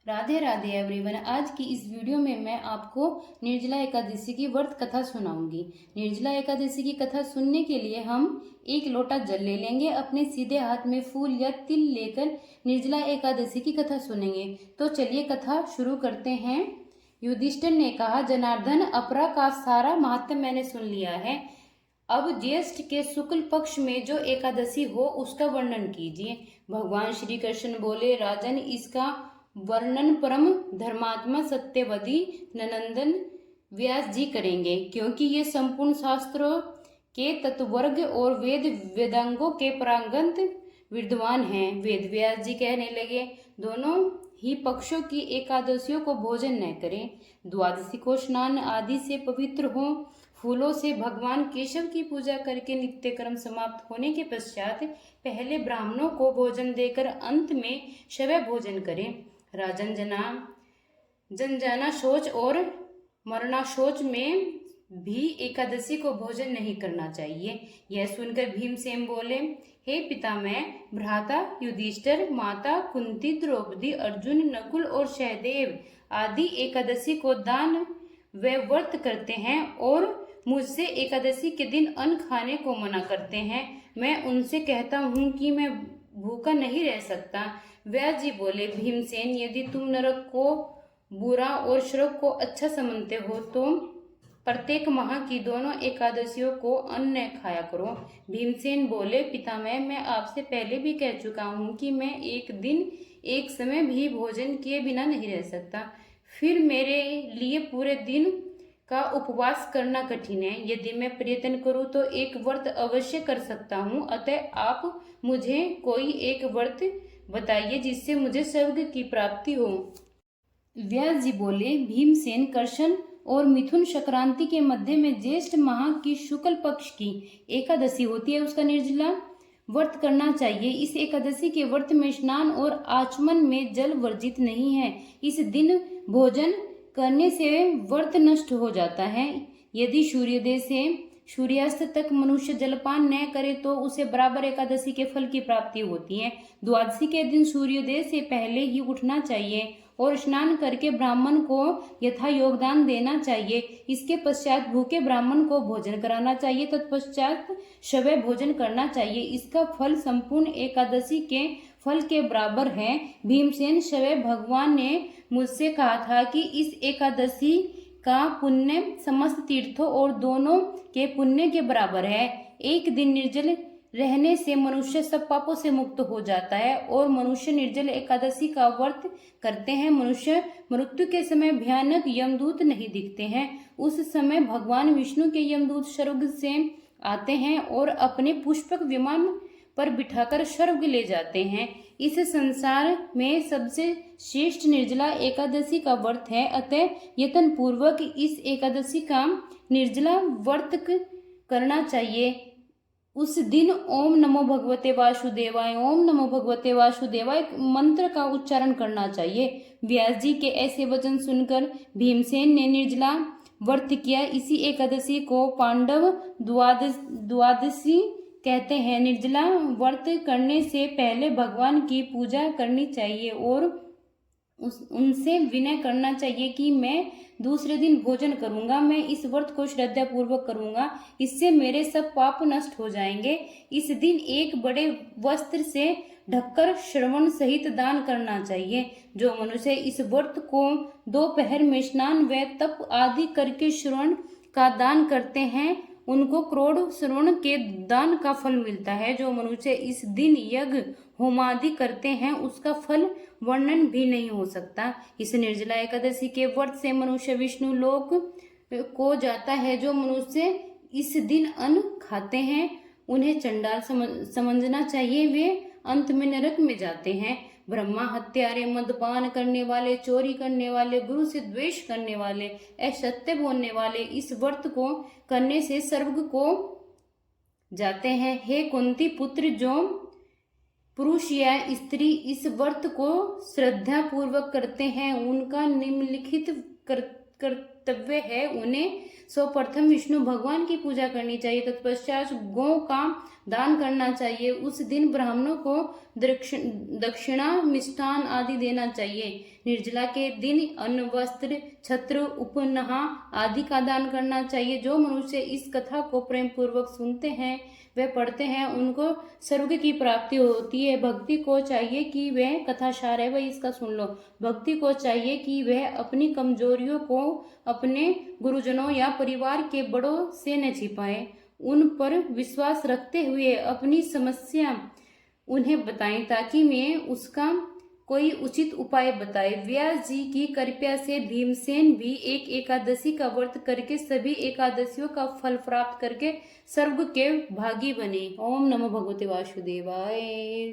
Radhe Radhe everyone. आज की इस वीडियो में मैं आपको निर्जला एकादशी की व्रत कथा सुनाऊंगी। निर्जला एकादशी की कथा सुनने के लिए हम एक लोटा जल ले लेंगे। अपने सीधे हाथ में फूल या तिल लेकर निर्जला एकादशी की कथा सुनेंगे। तो चलिए कथा शुरू करते हैं। युधिष्ठिर ने कहा, जनार्दन, अपरा का सारा महात्म्य मैंने सुन लिया है। अब ज्येष्ठ के शुक्ल पक्ष में जो एकादशी हो उसका वर्णन कीजिए। भगवान श्री कृष्ण बोले, राजन, इसका वर्णन परम धर्मात्मा सत्यवती ननंदन व्यास जी करेंगे, क्योंकि ये संपूर्ण शास्त्रों के तत्वर्ग और वेदांगों के प्रांगत विद्वान हैं। वेद व्यास जी कहने लगे, दोनों ही पक्षों की एकादशियों को भोजन न करें। द्वादशी को स्नान आदि से पवित्र हो, फूलों से भगवान केशव की पूजा करके नित्य कर्म समाप्त होने के पश्चात पहले ब्राह्मणों को भोजन देकर अंत में शव भोजन करें। राजन, जनजाना शौच और मरना शौच में भी एकादशी को भोजन नहीं करना चाहिए। यह सुनकर भीमसेन बोले, हे पितामह, भ्राता युधिष्ठिर, माता कुंती, द्रौपदी, अर्जुन, नकुल और सहदेव आदि एकादशी को दान व व्रत करते हैं और मुझसे एकादशी के दिन अन्न खाने को मना करते हैं। मैं उनसे कहता हूँ कि मैं भूखा नहीं रह सकता। व्यास जी बोले, भीमसेन, यदि तुम नरक को बुरा और स्वर्ग को अच्छा समझते हो तो प्रत्येक माह की दोनों एकादशियों को अन्न न खाया करो। भीमसेन बोले, पितामह, मैं आपसे पहले भी कह चुका हूँ कि मैं एक दिन एक समय भी भोजन किए बिना नहीं रह सकता। फिर मेरे लिए पूरे दिन का उपवास करना कठिन है। यदि मैं प्रयत्न करूं तो एक व्रत अवश्य कर सकता हूं। अतः आप मुझे कोई एक व्रत बताइए जिससे मुझे स्वर्ग की प्राप्ति हो। व्यास जी बोले, भीमसेन, कृष्ण और मिथुन संक्रांति के मध्य में ज्येष्ठ माह की शुक्ल पक्ष की एकादशी होती है, उसका निर्जला व्रत करना चाहिए। इस एकादशी के व्रत में स्नान और आचमन में जल वर्जित नहीं है। इस दिन भोजन करने से व्रत नष्ट हो जाता है। यदि सूर्योदय से सूर्यास्त तक मनुष्य जलपान न करे तो उसे बराबर एकादशी के फल की प्राप्ति होती है। द्वादशी के दिन सूर्योदय से पहले ही उठना चाहिए और स्नान करके ब्राह्मण को यथा योगदान देना चाहिए। इसके पश्चात भूखे ब्राह्मण को भोजन कराना चाहिए। तत्पश्चात शव भोजन करना चाहिए। इसका फल संपूर्ण एकादशी के फल के बराबर है। भीमसेन, शव भगवान ने मुझसे कहा था कि इस एकादशी का पुण्य समस्त तीर्थों और दोनों के पुण्य के बराबर है। एक दिन निर्जल रहने से मनुष्य सब पापों से मुक्त हो जाता है और मनुष्य निर्जल एकादशी का व्रत करते हैं। मनुष्य मृत्यु के समय भयानक यमदूत नहीं दिखते हैं। उस समय भगवान विष्णु के यमदूत स्वर्ग से आते हैं और अपने पुष्पक विमान पर बिठाकर स्वर्ग ले जाते हैं। इस संसार में सबसे श्रेष्ठ निर्जला एकादशी का व्रत है। अतः यत्न पूर्वक इस एकादशी का निर्जला व्रत करना चाहिए। उस दिन ओम नमो भगवते वासुदेवाय, ओम नमो भगवते वासुदेवाय मंत्र का उच्चारण करना चाहिए। व्यास जी के ऐसे वचन सुनकर भीमसेन ने निर्जला व्रत किया। इसी एकादशी को पांडव द्वादशी कहते हैं। निर्जला व्रत करने से पहले भगवान की पूजा करनी चाहिए और उनसे विनय करना चाहिए कि मैं दूसरे दिन भोजन करूंगा। मैं इस व्रत को श्रद्धा पूर्वक करूंगा, इससे मेरे सब पाप नष्ट हो जाएंगे। इस दिन एक बड़े वस्त्र से ढककर श्रवण सहित दान करना चाहिए। जो मनुष्य इस व्रत को दोपहर में स्नान व तप आदि करके श्रवण का दान करते हैं, उनको करोड़ श्रवण के दान का फल मिलता है। जो मनुष्य इस दिन यज्ञ होमादि करते हैं, उसका फल वर्णन भी नहीं हो सकता। इस निर्जला एकादशी के व्रत से मनुष्य विष्णु लोक को जाता है। जो मनुष्य इस दिन अन्न खाते हैं उन्हें चंडाल समझना चाहिए, वे अंत में नरक में जाते हैं। ब्रह्मा हत्यारे, मदपान करने वाले, चोरी करने वाले, गुरु से द्वेष करने वाले, असत्य बोलने वाले इस व्रत को करने से स्वर्ग को जाते हैं। हे कुंती पुत्र, जो पुरुष या स्त्री इस व्रत को श्रद्धा पूर्वक करते हैं, उनका निम्नलिखित कर्तव्य है। उन्हें सर्वप्रथम विष्णु भगवान की पूजा करनी चाहिए। तत्पश्चात गौ का दान करना चाहिए। उस दिन ब्राह्मणों को दक्षिणा, मिष्ठान आदि देना चाहिए। निर्जला के दिन अन्न, वस्त्र, छत्र, उपनहा आदि का दान करना चाहिए। जो मनुष्य इस कथा को प्रेम पूर्वक सुनते हैं वे पढ़ते हैं, उनको स्वर्ग की प्राप्ति होती है। भक्ति को चाहिए कि वह कथा सार है वह इसका सुन लो। भक्ति को चाहिए कि वह अपनी कमजोरियों को अपने गुरुजनों या परिवार के बड़ों से न छिपाए, उन पर विश्वास रखते हुए अपनी समस्या उन्हें बताएं ताकि मैं उसका कोई उचित उपाय बताए। व्यास जी की कृपा से भीमसेन भी एक एकादशी का व्रत करके सभी एकादशियों का फल प्राप्त करके स्वर्ग के भागी बने। ओम नमो भगवते वासुदेवाय।